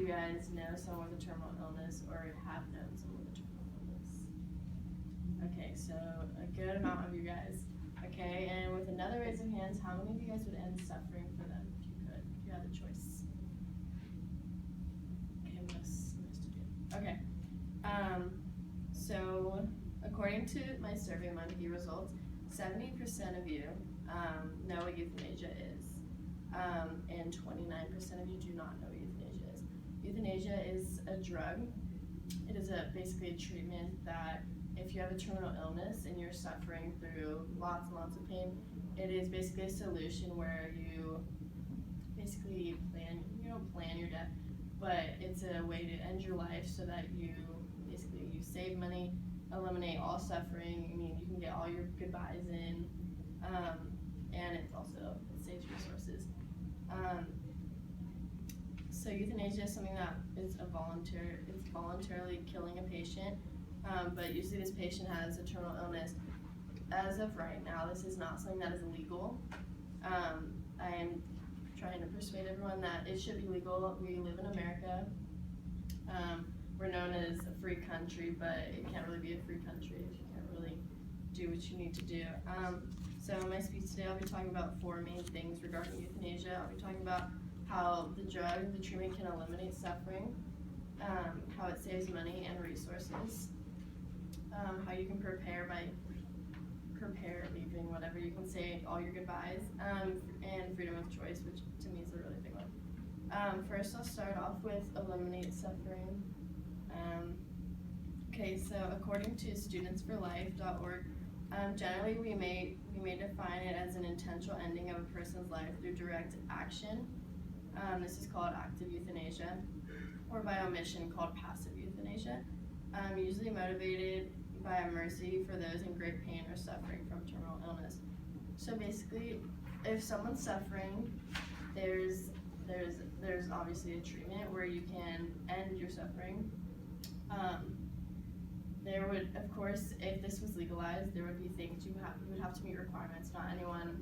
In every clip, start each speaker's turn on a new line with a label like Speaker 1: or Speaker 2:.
Speaker 1: you guys know someone with a terminal illness or have known someone with a terminal illness? Okay, so a good amount of you guys. Okay, and with another raise of hands, how many of you guys would end suffering for them if you could, if you had a choice? Okay, most of you. Okay, so according to my SurveyMonkey results, 70% of you know what euthanasia is, and 29% of you do not know what euthanasia is. Euthanasia is a drug. It is basically a treatment that if you have a terminal illness and you're suffering through lots and lots of pain, it is basically a solution where you basically plan your death, but it's a way to end your life so that you save money, eliminate all suffering. I mean, you can get all your goodbyes in, and it saves resources. So euthanasia is something that is it's voluntarily killing a patient, but usually this patient has a terminal illness. As of right now, this is not something that is legal. I am trying to persuade everyone that it should be legal. We live in America. We're known as a free country, but it can't really be a free country if you can't really do what you need to do. So in my speech today, I'll be talking about 4 main things regarding euthanasia. I'll be talking about how the treatment can eliminate suffering, how it saves money and resources, how you can prepare leaving, whatever, you can say all your goodbyes, and freedom of choice, which to me is a really big one. First, I'll start off with eliminate suffering. Okay, so according to studentsforlife.org, generally we may define it as an intentional ending of a person's life through direct action. This is called active euthanasia, or by omission called passive euthanasia, usually motivated by a mercy for those in great pain or suffering from terminal illness. So basically, if someone's suffering, there's obviously a treatment where you can end your suffering. There would, of course, if this was legalized, there would be things you would have to meet requirements. Not anyone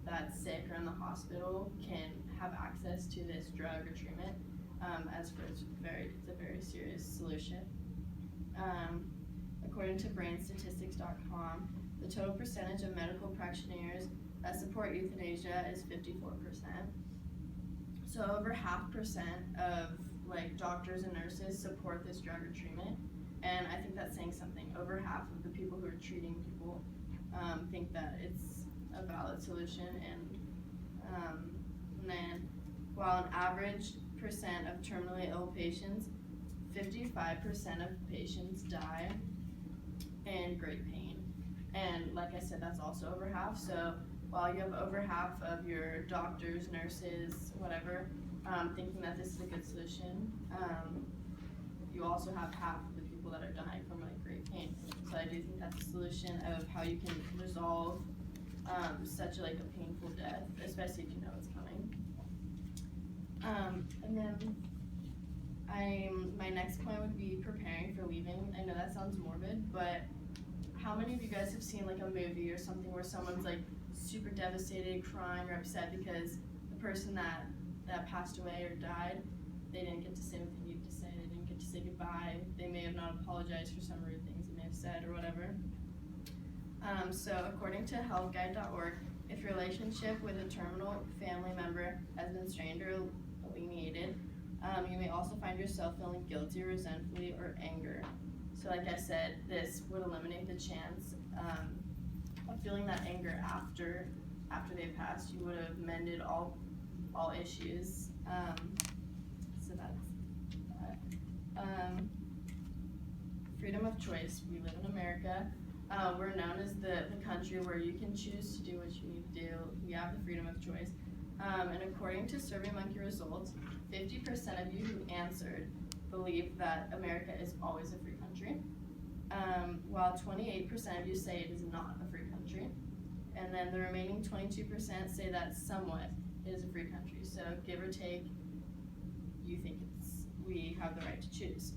Speaker 1: that's sick or in the hospital can have access to this drug or treatment, as for it's a very serious solution. According to brainstatistics.com, the total percentage of medical practitioners that support euthanasia is 54%. So over 0.5% of doctors and nurses support this drug or treatment, and I think that's saying something. Over half of the people who are treating people think that it's a valid solution, and then while an average percent of terminally ill patients, 55% of patients die in great pain, and like I said, that's also over half. So while you have over half of your doctors, nurses, whatever, thinking that this is a good solution, you also have half of the people that are dying from great pain. So I do think that's a solution of how you can resolve such a painful death, especially if you know it's coming. And then my next point would be preparing for leaving. I know that sounds morbid, but how many of you guys have seen a movie or something where someone's super devastated, crying or upset because the person that passed away or died, they didn't get to say what they needed to say, they didn't get to say goodbye, they may have not apologized for some rude things they may have said or whatever. So according to healthguide.org, if your relationship with a terminal family member has been strained or alienated, you may also find yourself feeling guilty, resentfully, or anger. So like I said, this would eliminate the chance of feeling that anger after they passed. You would have mended all issues. So that's that. Freedom of choice. We live in America. We're known as the country where you can choose to do what you need to do. We have the freedom of choice. And according to SurveyMonkey results, 50% of you who answered believe that America is always a free country, while 28% of you say it is not a free country. And then the remaining 22% say that somewhat it is a free country. So give or take, you think we have the right to choose.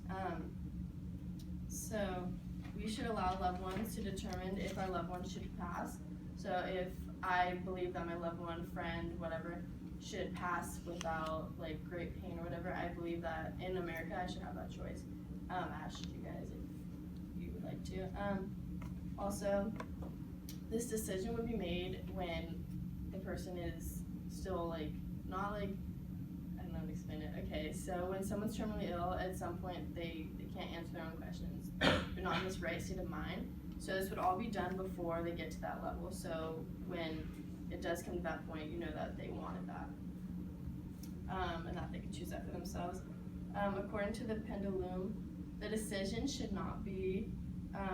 Speaker 1: So we should allow loved ones to determine if our loved one should pass. So if I believe that my loved one, friend, whatever, should pass without like great pain or whatever. I believe that in America I should have that choice. As should you guys if you would like to. Also, this decision would be made when the person is still like not like, I don't know how to explain it. Okay, so when someone's terminally ill, at some point they can't answer their own questions. They're not in this right state of mind. So this would all be done before they get to that level. So when it does come to that point, you know that they wanted that. And that they can choose that for themselves. According to the pendulum, the decision should not be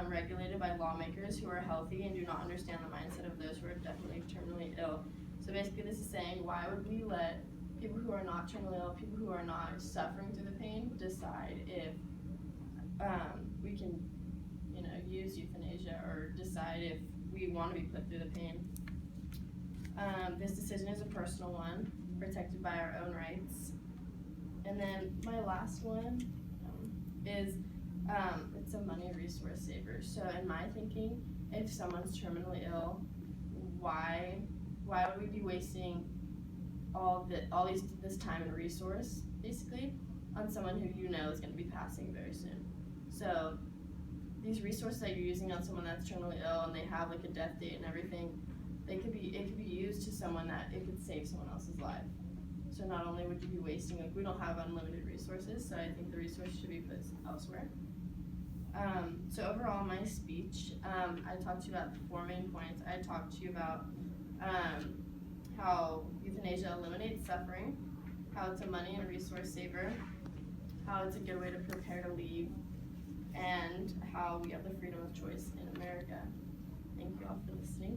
Speaker 1: regulated by lawmakers who are healthy and do not understand the mindset of those who are definitely terminally ill. So basically this is saying, why would we let people who are not terminally ill, people who are not suffering through the pain, decide if we can, you know, use euthanasia or decide if we want to be put through the pain. This decision is a personal one, protected by our own rights. And then my last one is it's a money resource saver. So in my thinking, if someone's terminally ill, why would we be wasting this time and resource basically on someone who you know is going to be passing very soon? So these resources that you're using on someone that's terminally ill and they have like a death date and everything, it could be used to someone that it could save someone else's life. So not only would you be wasting, like we don't have unlimited resources, so I think the resources should be put elsewhere. So overall, my speech, I talked to you about the 4 main points. I talked to you about how euthanasia eliminates suffering, how it's a money and resource saver, how it's a good way to prepare to leave, and how we have the freedom of choice in America. Thank you all for listening.